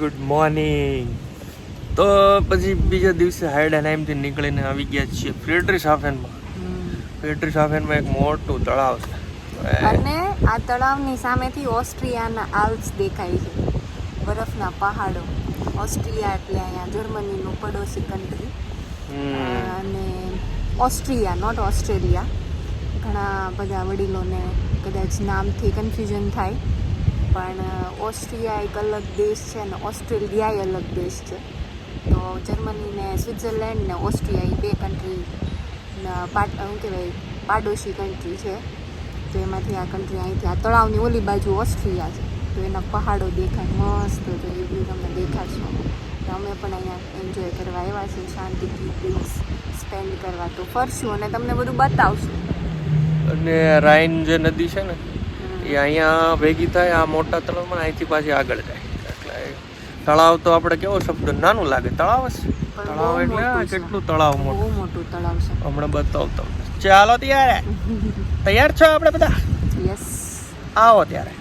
Good morning. તો પછી બીજા દિવસે હાઈડ એન્ડ ટાઈમથી નીકળીને આવી ગયા છીએ ફ્રેડરિશહાફેનમાં. ફ્રેડરિશહાફેનમાં એક મોટું તળાવ છે અને આ તળાવની સામેથી ઓસ્ટ્રિયાના આલ્પ્સ દેખાય છે, બરફના પહાડો. ઓસ્ટ્રિયા એટલે અહીંયા જર્મનીનું પડોશી કન્ટ્રી. અને ઓસ્ટ્રિયા, નોટ ઓસ્ટ્રેલિયા. ઘણા બધા વડીલોને કદાચ નામથી કન્ફ્યુઝન થાય, પણ ઓસ્ટ્રિયા એક અલગ દેશ છે અને ઓસ્ટ્રેલિયા અલગ દેશ છે. તો જર્મની ને સ્વિટ્ઝરલેન્ડ ને ઓસ્ટ્રિયા એ બે કન્ટ્રી શું કહેવાય પાડોશી કન્ટ્રી છે. તો એમાંથી આ કન્ટ્રી અહીંથી આ તળાવની ઓલી બાજુ ઓસ્ટ્રિયા છે, તો એના પહાડો દેખાય મસ્ત, તો એ બી તમને દેખાડશો. તો અમે પણ અહીંયા એન્જોય કરવા આવ્યા છીએ, શાંતિથી દિવસ સ્પેન્ડ કરવા. તો ફરશું અને તમને બધું બતાવશું. અને રાઈન જે નદી છે ને એ અહીંયા ભેગી થાય આ મોટા તળાવમાં, અહીંથી પાછી આગળ જાય. એટલે તળાવ તો આપણે કેવો શબ્દ નાનું લાગે, તળાવ જ તળાવ એટલે કેટલું તળાવ મોટું, બહુ મોટું તળાવ છે. હમણાં બતાવું તમને. ચાલો ત્યારે, તૈયાર છો આપણે બધા? યસ, આવો ત્યારે.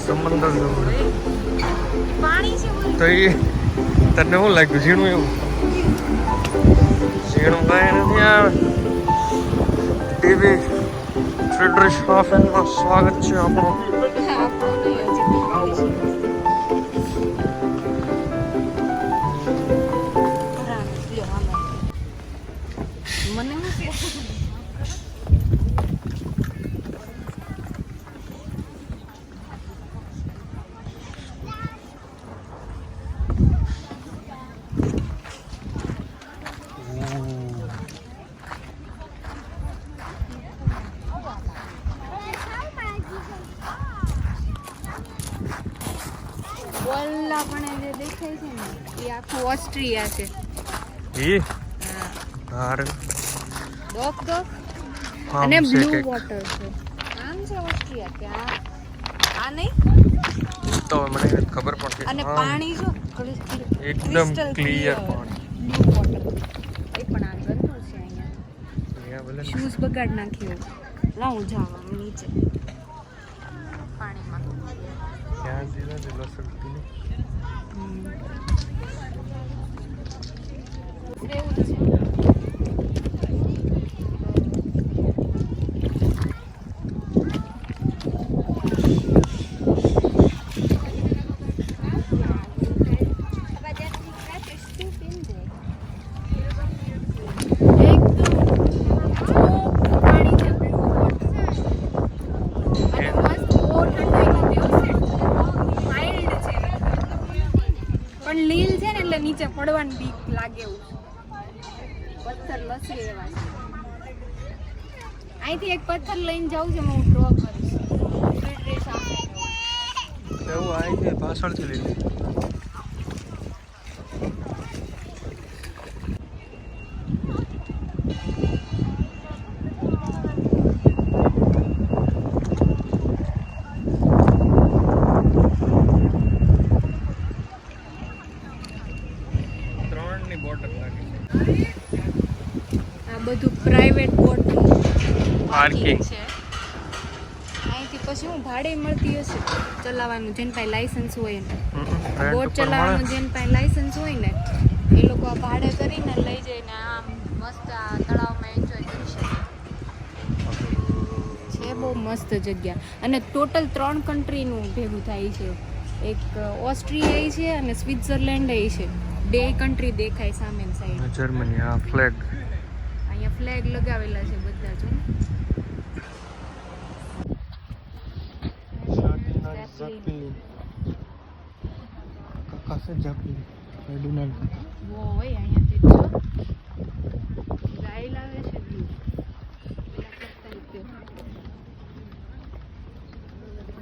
સમંદર પાણી છે તો એ તને શું લાગ્યું? ઝીણું એવું? ઝીણું કાંઈ નથી. આવે ટીવી ફ્રેડરિશહાફેનમાં સ્વાગત છે આપણું. ઓલા પણ જે દેખાય છે ને એ આખું ઓસ્ટ્રિયા છે. હાર ડોક અને બ્લુ વોટર છે. આમ છે ઓસ્ટ્રિયા ત્યાં આ નહીં તો મને ખબર પડતી. અને પાણી જો એકદમ ક્લિયર પાણી. બ્લુ વોટર એ પણ આ ગંદુ છે. અહીંયા શૂઝ બગાડ નાખ્યો. લાવું જાવ નીચે પાણીમાં. ક્યાં જીલા જેલો શકતી નહીં. એવું છે. પણ લીલ છે ને એટલે નીચે પડવાની બીક લાગે એવું. પથ્થર લસરે એવા છે. અહીંથી એક પથ્થર લઈને જાઉં છે, હું ડ્રો કરીશ. એવું આવી છે પાછળથી લીધી. આ બધું પ્રાઇવેટ બોટ પાર્કિંગ છે. અહીંથી પછી હું ભાડે મળતી હશે ચલાવવાનું, જેને પાસે લાયસન્સ હોય ને. બોટ ચલાવવાનું જેને પાસે લાયસન્સ હોય ને એ લોકો આ ભાડે કરીને લઈ જઈને આમ મસ્ત આ તળાવમાં એન્જોય કરી શકે છે. બહુ મસ્ત જગ્યા. અને ટોટલ 3 કન્ટ્રીનું ભેગું થાય છે. એક ઓસ્ટ્રિયા છે અને સ્વિટ્ઝરલેન્ડ છે. 2 કન્ટ્રી દેખાય સામે સાઈડ. જર્મની. આ ફ્લેગ, અહીંયા ફ્લેગ લગાવેલા છે બધા. જો ઓય અહીંયાથી જો ગાય લાવે છે.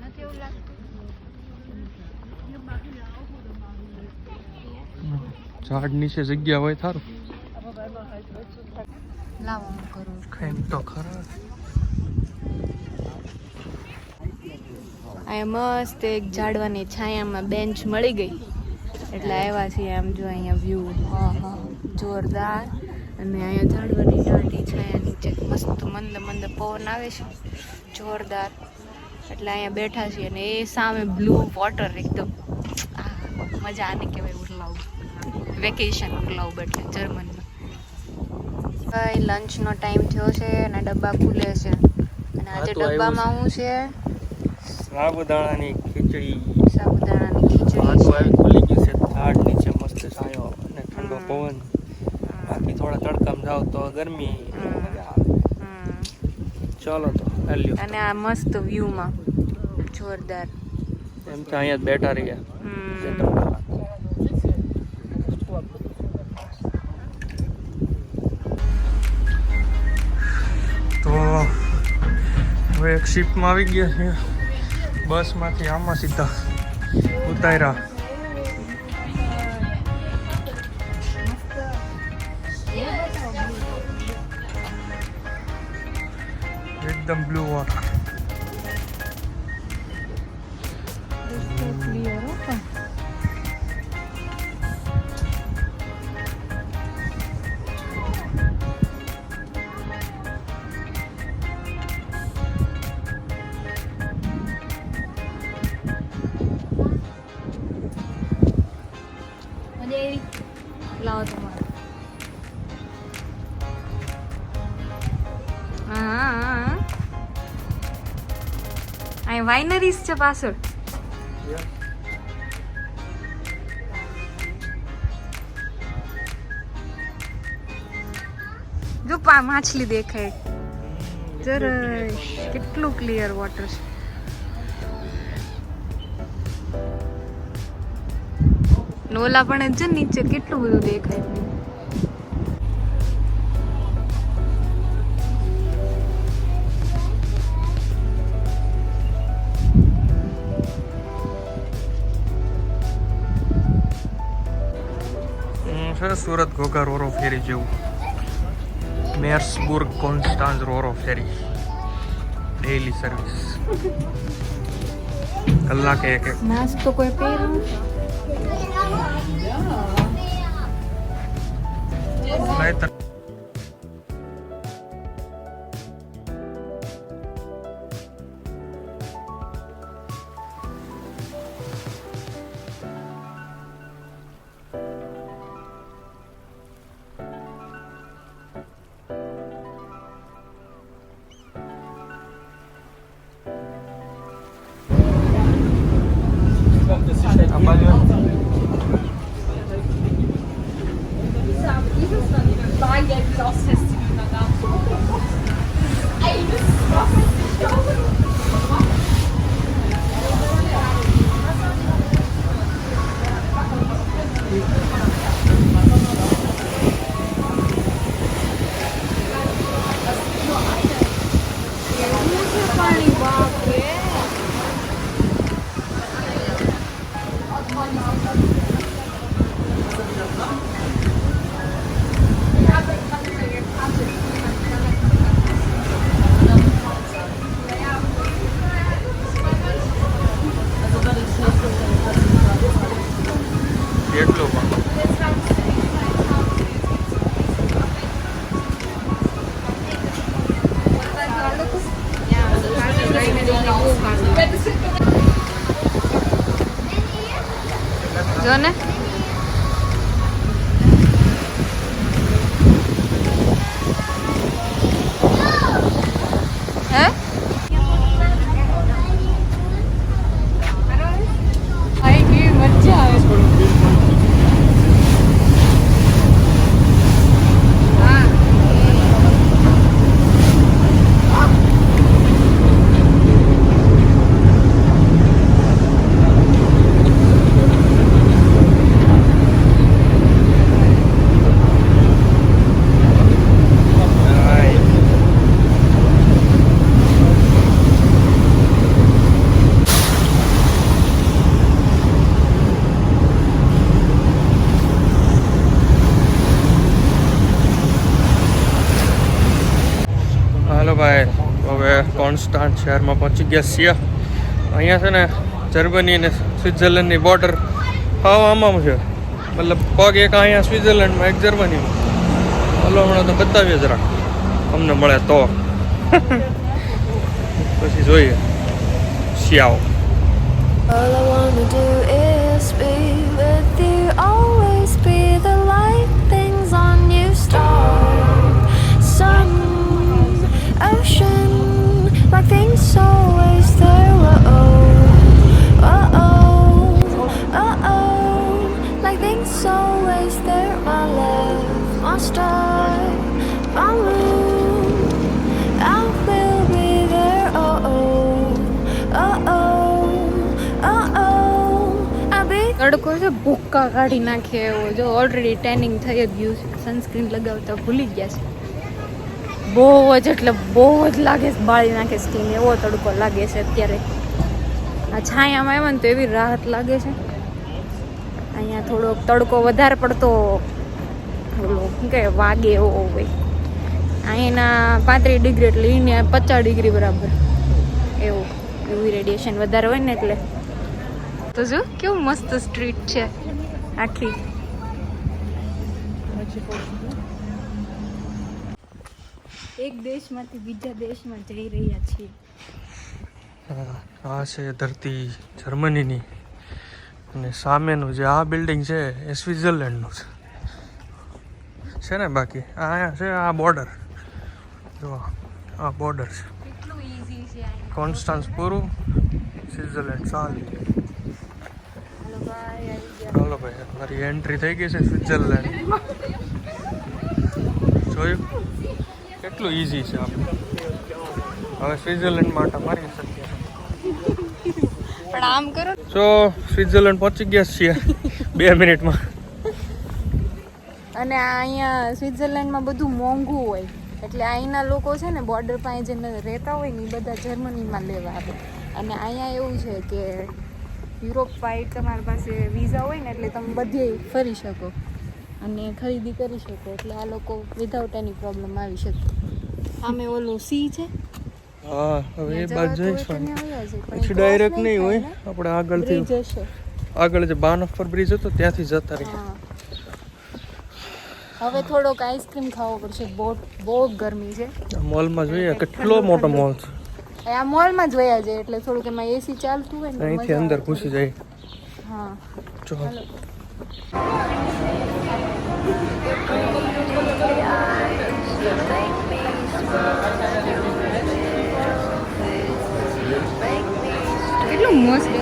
નથી એવું લાગતું? ઝાડ નીચે જગ્યા હોય થારું. લાવો હું કરું ખાઈને તો ખરા. અહીંયા મસ્ત એક ઝાડવાની છાયામાં બેન્ચ મળી ગઈ એટલે આવ્યા છીએ. આમ જો અહીંયા વ્યૂ જોરદાર. અને અહીંયા ઝાડવાની દાંડી છાયા નીચે મસ્ત મંદ મંદ પવન આવે છે જોરદાર. એટલે અહીંયા બેઠા છીએ અને એ સામે બ્લુ વોટર એકદમ મજા આને કહેવાય ઉરલાવું વેકેશન ઉરલાવું એટલે જર્મનમાં. લંચનો ટાઈમ થયો છે અને ડબ્બા ખુલે છે અને આજે ડબ્બામાં શું છે? સાબુદાણાની ખીચડી. સાબુદાણાની ખીચડી આટલું આવી ખુલી ગયું છે. ઝાડ નીચે મસ્ત છાયો અને ઠંડો પવન. બાકી થોડા તડકામાં જાવ તો ગરમી. મજા આવે. ચાલો તો હેલ્યો. અને આ મસ્ત વ્યૂમાં જોરદાર. એમ તો અહીંયા જ બેઠા રહ્યા. તો હવે એક શિપમાં આવી ગયા છે. બસમાંથી આમાં સીધા ઉતાર્યા. એકદમ બ્લુ વોટર. લાવો તમારે. હા અહીં વાઇનરીઝ છે પાછળ. જો માછલી દેખાય જરા. કેટલું ક્લિયર વોટર છે. ઓલા પણ છે નીચે કેટલું બધું દેખાય. સુરત ઘોઘા રોરો ફેરી જેવું. મેર્સબુર્ગ કોન્સ્ટાન્સ રોરો ફેરી ડેઈલી સર્વિસ. કલાકે એક એક. નાસ્તો કોઈ પહેરું કેટલું પણ જો ને હે આઈ કેવી મજા આવે. ભાઈ હવે કોન્સ્ટાન્ટ શહેરમાં પહોંચી ગયા છીએ. અહીંયા છે ને જર્મની અને સ્વિટ્ઝરલેન્ડની બોર્ડર હા આમાં છે, મતલબ પગ એક અહીંયા સ્વિટ્ઝરલેન્ડમાં એક જર્મનીમાં. હલો હમણાં તો બતાવીએ જરા અમને મળે તો પછી જોઈએ શિયાઓ. All I wanna do is be with you, always be the light things on you, star, sun, ocean, like things always there. Oh, like things always there. My love, my star, my moon, I will be there. તડકો છે ભૂક્કા કાઢી નાખે એવો. જો already tanning થઈ જ ગયું છે, સનસ્ક્રીન લગાવતા ભૂલી ગયા છે. બહુ જ એટલે બહુ જ લાગે છે, બાળી નાખે સ્કીન, એવો તડકો લાગે છે અત્યારે. આ છાયામાં આવ્યા ને તો એવી રાહત લાગે છે. અહીંયા થોડોક તડકો વધારે પડતો ઓલો શું કહે વાગે એવો હોય. અહીંના 35 ડિગ્રી એટલે અહીંયા 50 ડિગ્રી બરાબર એવું એવું રેડિયેશન વધારે હોય ને એટલે. તો જો કેવું મસ્ત સ્ટ્રીટ છે આખી. એક દેશમાંથી બીજા દેશમાં જઈ રહ્યા છીએ. આ છે ધરતી જર્મનીની અને સામેનું જે આ બિલ્ડિંગ છે એ સ્વિટ્ઝરલેન્ડનું છે ને. બાકી આ અહીંયા છે આ બોર્ડર, જો આ બોર્ડર છે. કેટલું ઈઝી છે અહીંયા. કોન્સ્ટાન્સ પૂરું, સ્વિટ્ઝરલેન્ડ ચાલુ. હાલો ભાઈ આવી ગયા. ચાલો ભાઈ મારી એન્ટ્રી થઈ ગઈ છે સ્વિટ્ઝરલેન્ડ. જોયું કેટલું ઈઝી છે આપણે. હવે સ્વિટ્ઝરલેન્ડ માટે મારી શકીએ. પણ આમ કરો. સો સ્વિટ્ઝરલેન્ડ પહોંચી ગયા છીએ 2 મિનિટમાં. અને અહીંયા સ્વિટ્ઝરલેન્ડમાં બધું મોંઘું હોય એટલે અહીંના લોકો છે ને બોર્ડર પાસે જે રહેતા હોય ને એ બધા જર્મનીમાં લેવા આવે. અને અહીંયા એવું છે કે યુરોપ વાઇડ તમારી પાસે વિઝા હોય ને એટલે તમે બધે ફરી શકો અને ખરીદી કરી શકો. એટલે આ લોકો વિધાઉટ એની પ્રોબ્લેમ આવી શકે. સામે ઓલું સી છે. હા હવે એ બાદ જઈશું. પછી પછી ડાયરેક્ટ નહીં હોય, આપણે આગળથી જશે. આગળ જે બાનફ પર બ્રિજ હતો ત્યાંથી જતા રહીએ. હા હવે થોડોક આઈસ્ક્રીમ ખાવો પડશે. બહુ ગરમી છે. મોલમાં જોઈએ કેટલો મોટો મોલ છે. આ મોલમાં જ વયા જાય એટલે થોડુંક એમાં એસી ચાલતું હોય ને તો અહીંથી મજા અંદર આવે. ઘૂસી જાય. હા જો હાલો. કેટલું મસ્ત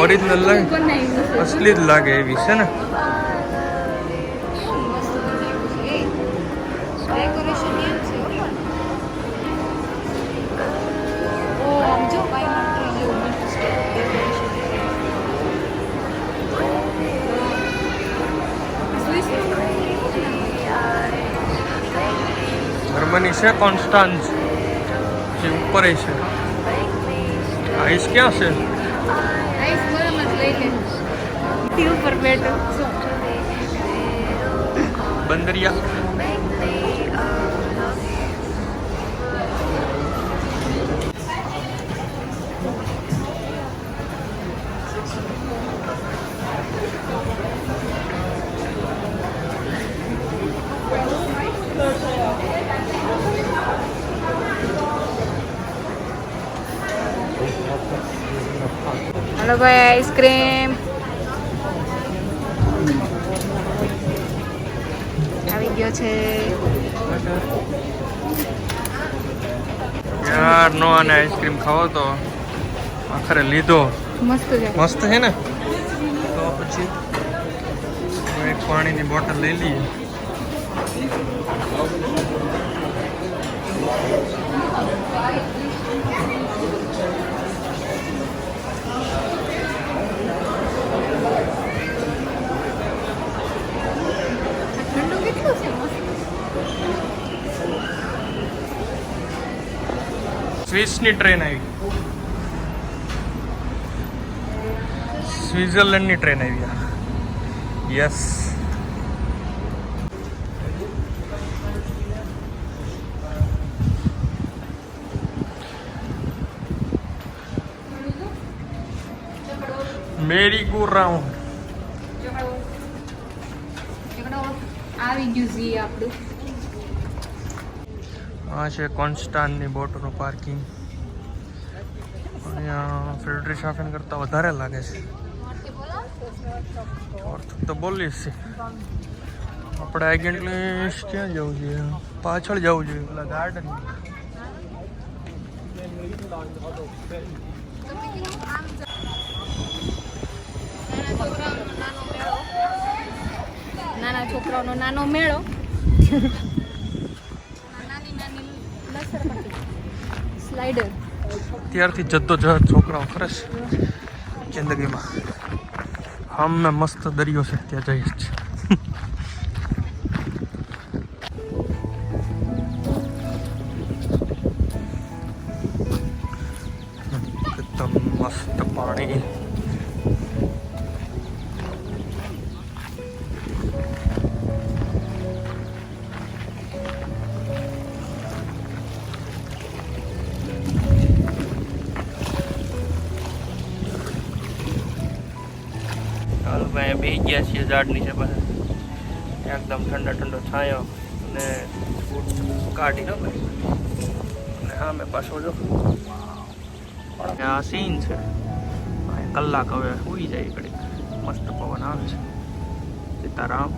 ઓરિજિનલ લાગે, અસલી જ લાગે એવી છે ને. જર્મની છે કોન્સ્ટાન્સ જે ઉપર છે. આઈસ ક્યાં છે? ઉપર બેઠો બંદરિયા. હાલો ભાઈ આઈસ્ક્રીમ આવી ગયો છે. યાર નો આને આઈસ્ક્રીમ ખાવો તો આખરે લીધો. મસ્ત છે. મસ્ત છે ને. તો પછી એક પાણીની બોટલ લઈ લઈએ. ઠંડુ કેટલું છે મસ્ત. સ્વિસની ટ્રેન આવી. સ્વિટ્ઝરલેન્ડની ટ્રેન આવી. યસ. મેરી ગો રાઉન્ડ. આવી ગયું જી આપણું. આ છે કોન્સ્ટાન્ટની બોટનું પાર્કિંગ. અહીંયા ફ્રેડરિશહાફેન કરતાં વધારે લાગે છે. અર્થ તો બોલીશ છે. આપણે આઈગેન્ટલી ક્યાં જવું જોઈએ? પાછળ જવું જોઈએ, પેલા ગાર્ડન. નાના છોકરાઓનો નાનો મેળો. નાની નાની લસરપટ્ટી સ્લાઇડર. ત્યારથી જદ્દોજહદ છોકરાઓ કરે છે જિંદગીમાં. હમને મસ્ત દરિયો છે, ત્યાં જઈએ જ. એકદમ મસ્ત પાણી. ભાઈ બે ગયા છીએ ઝાડ નીચે પાસે. એકદમ ઠંડો ઠંડો છાંયો અને કાઢી નો ભાઈ. અને હા મેં પાછો જો આ સીન છે. કલાક હવે સુઈ જાય ઘડીક. મસ્ત પવન આવે છે. Sitaram.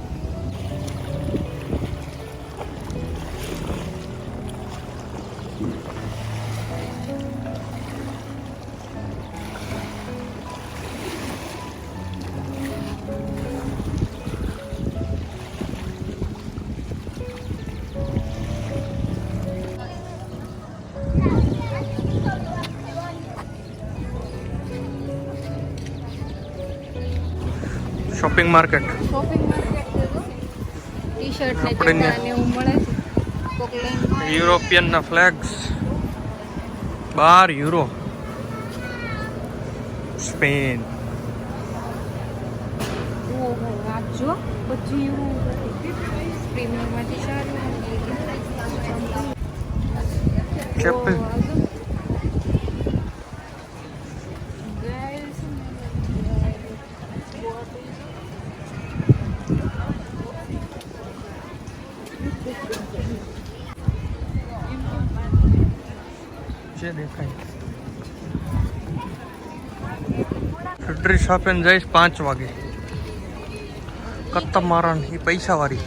Shopping market. Shopping market છે તો ટી શર્ટ ને આપણે ચડ્ડા ને એવું મળે છે. કોક લઈને યુરોપિયનના ફ્લેગ્સ. 12 યુરો. સ્પેન. ઓહો વાંચજો 25 યુરો પ્રીમિયમમાંથી સારું. ચેપલ. જે દેખાય. ફ્રેડરિશહાફેન જઈશ 5 વાગે. કત્તા મારણ એ પૈસા વાળી.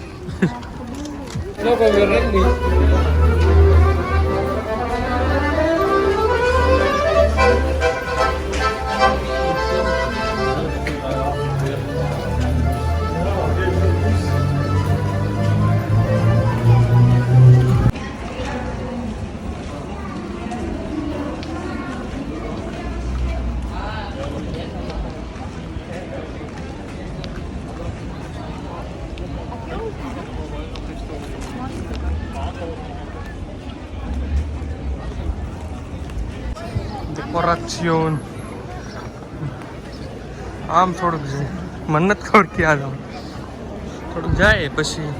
ડેકોરેશન આમ થોડુંક છે. મને નથી ખબર ક્યાં જાવ. થોડુંક જાય પછી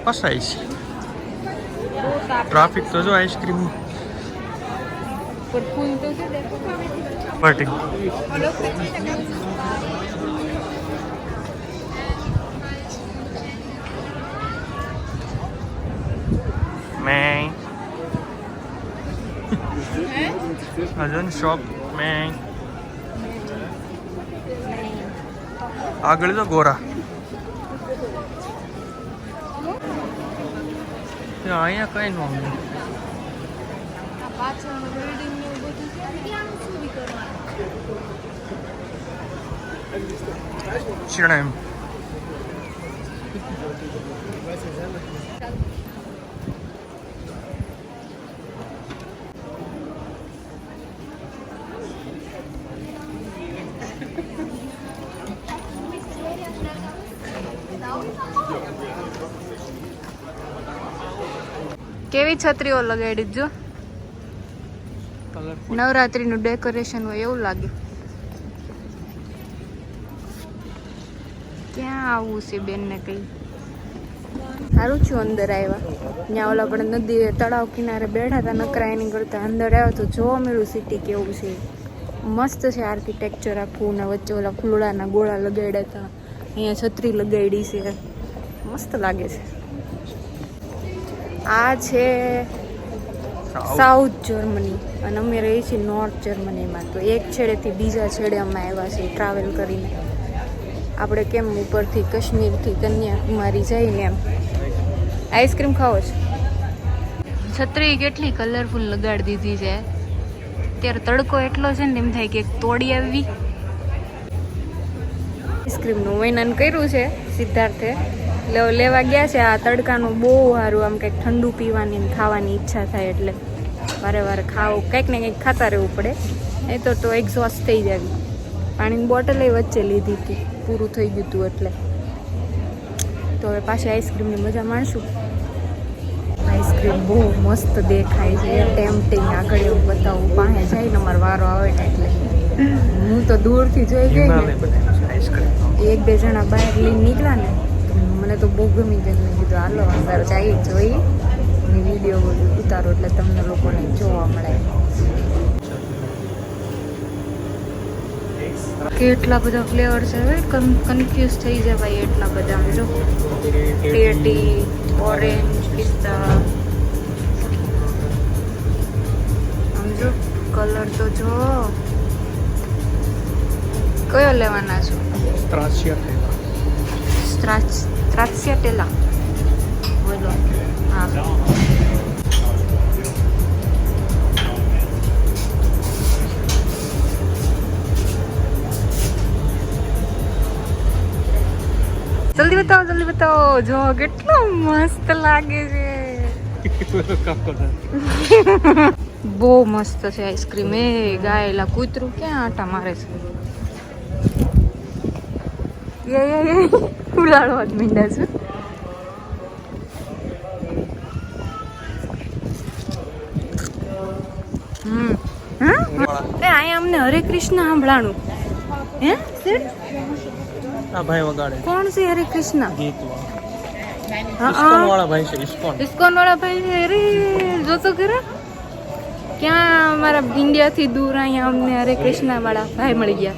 ફસાય છે. ટ્રાફિક તો જો આઈસ્ક્રીમ પર ફૂલ તો છે દેખો. પાર્ટી. મેં હજન શોપ મેં આગળ તો ગોરા. અહીંયા કઈ ન હોય. પાછળનું બિલ્ડિંગ ને એવું બધું છે. ત્યાં શું કરવાનું? શિણાય. કેવી છત્રીઓ લગાડી જો. કલર નવરાત્રીનું ડેકોરેશન હોય એવું લાગે. ક્યાં આવવું છે બેનને કઈ? સારું છું અંદર આવ્યા. ત્યાં ઓલા આપણે નદી તળાવ કિનારે બેઠા હતા નકરા એની કરતા અંદર આવ્યા તો જોવા મળ્યું સિટી કેવું છે. મસ્ત છે આર્કિટેક્ચર આખું ને વચ્ચે ઓલા ફૂલડાના ગોળા લગાડ્યા હતા. અહીંયા છત્રી લગાડી છે. મસ્ત લાગે છે. આ છે સાઉથ જર્મની અને અમે રહીએ છીએ નોર્થ જર્મનીમાં. તો એક છેડેથી બીજા છેડે અમે આવ્યા છીએ ટ્રાવેલ કરીને. આપણે કેમ ઉપરથી કાશ્મીરથી કન્યાકુમારી જઈને એમ. આઈસ્ક્રીમ ખાવો છે? છત્રી કેટલી કલરફુલ લગાડી દીધી છે. અત્યારે તડકો એટલો છે ને એમ થાય કે તોડી આવી. આઈસ્ક્રીમનું વર્ણન કર્યું છે સિદ્ધાર્થે. લેવા ગયા છે. આ તડકાનું બહુ સારું આમ કંઈક ઠંડુ પીવાની ને ખાવાની ઈચ્છા થાય એટલે વારે વારે ખાવું કંઈક ને કંઈક ખાતા રહેવું પડે. નહીં તો એક્ઝોસ્ટ થઈ જાય. પાણીની બોટલ એ વચ્ચે લીધી હતી, પૂરું થઈ ગયું હતું એટલે. તો હવે પાછી આઈસ્ક્રીમની મજા માણશું. આઈસ્ક્રીમ બહુ મસ્ત દેખાય છે. ટેમ્પટિંગ. આગળ એવું બતાવું પાસે જઈને અમારો વારો આવે ને એટલે હું તો દૂરથી જોઈ ગઈ ને. એક બે જણા બહાર લઈને નીકળ્યા ને મને તો બહુ ગમી ગયું. મેં કીધું હાલો અંદર જઈ જોઈ ને વિડીયો ઉતારો એટલે તમને લોકોને જોવા મળે. કેટલા બધા ફ્લેવર છે. હવે કન્ફ્યુઝ થઈ જાય ભાઈ એટલા બધા. જો ટેટી, ઓરેન્જ, પિસ્તા. આમ જો કલર તો જો. કયો લેવાના છો? સ્ટ્રાસિયાટેલા બોલો. હા જલ્દી બતાવો. જો કેટલો મસ્ત લાગે છે. બહુ મસ્ત છે આઈસ્ક્રીમ. એ ગાયેલા કૂતરું ક્યાં આટા મારે છે? ઉલાળવા જ મીંડા છે. અહીંયા અમને હરે કૃષ્ણ સાંભળાણું. હે આ ભાઈ વગાડે. કોણ છે હરે કૃષ્ણ? ઇસ્કોન વાળા ભાઈ છે. ઇસ્કોન વાળા ભાઈ છે. અરે જોતો ખરા ક્યાં અમારા ઇન્ડિયાથી દૂર અહીંયા અમને હરે કૃષ્ણ વાળા ભાઈ મળી ગયા.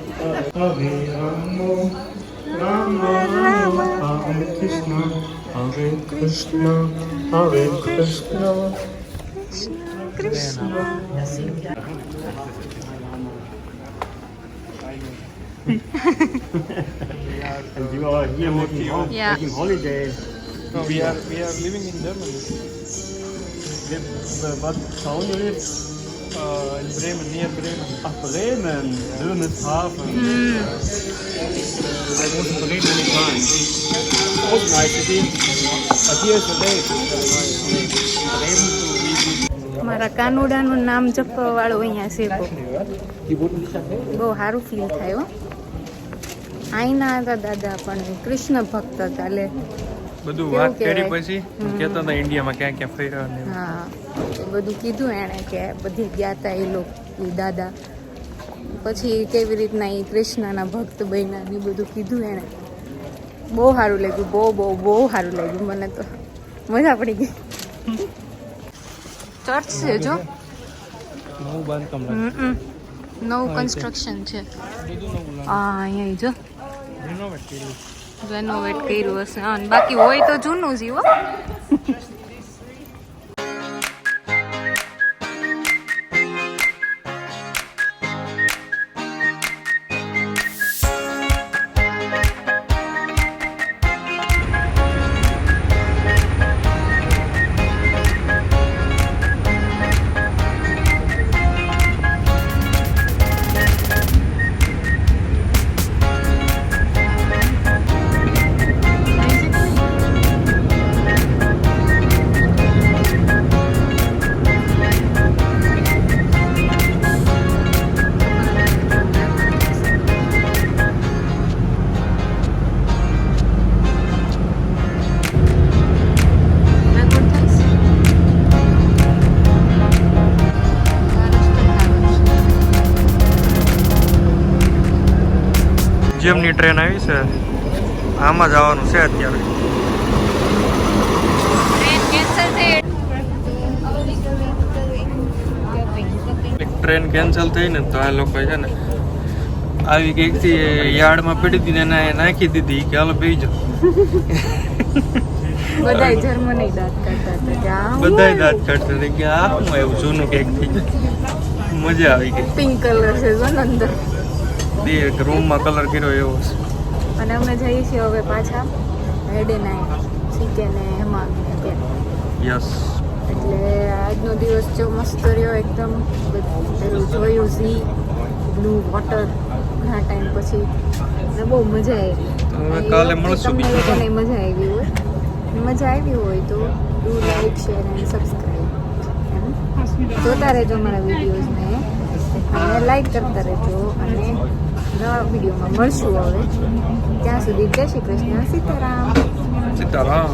And you are here making holiday. No, we are living in Germany. What town you live? In Bremen, near Bremen. Ach, Bremen. Wilhelmshaven. I was in Bremen many times. Also nice city. But here is the day. Bremen to visit. મારા કાનુડાનું નામ જપવા વાળું અહીંયા છે. બહુ સારું feel થાય. આઈના હતા દાદા પણ કૃષ્ણ ભક્ત હતા. લે બધું વાત કરી પછી કહેતા હતા ઇન્ડિયામાં ક્યાં ક્યાં ફર્યા ને. હા એ બધું કીધું એણે કે બધી ગયા હતા એ લોકો દાદા. પછી કેવી રીતના એ કૃષ્ણના ભક્ત બન્યા ને બધું કીધું એણે. બહુ સારું લાગ્યું. બહુ સારું લાગ્યું. મને તો મજા પડી ગઈ. ચર્ચ છે જો. નવું બાંધકામ નવું કન્સ્ટ્રક્શન છે. હા અહીંયા જો રેનોવેટ કર્યું હશે. હા બાકી હોય તો જૂનું જ હો. મ્યુઝિયમની ટ્રેન આવી છે, આમાં જવાનું છે અત્યારે. ટ્રેન કેન્સલ થઈ ને તો આ લોકો છે ને આવી કંઈક થી યાર્ડમાં પડી હતી ને એને નાખી દીધી કે હાલો બેસી જાઓ. બધાય જર્મની દાંત કાઢતા હતા કે આ બધાય દાંત કાઢતા હતા કે આ શું એવું જૂનું કંઈક થઈ મજા આવી ગઈ. પિંક કલર છે જો ને અંદર. બે રૂમમાં કલર કર્યો એવો છે. અને અમે જઈએ છીએ હવે પાછા હેડે નાઈ સીકે ને એમાં યસ. એટલે આજનો દિવસ જો મસ્ત રહ્યો એકદમ. પેલું જોયું ઝી બ્લુ વોટર ઘણા ટાઈમ પછી ને બહુ મજા આવી. તો હવે કાલે મળશું તમને બીજું. લોકોને મજા આવી હોય તો do like share and subscribe જોતા રહેજો અમારા વિડીયોઝને અને લાઈક કરતા રહેજો. અને નવા વિડીયોમાં મળશું હવે. ત્યાં સુધી જય શ્રી કૃષ્ણ. સીતારામ. સીતારામ.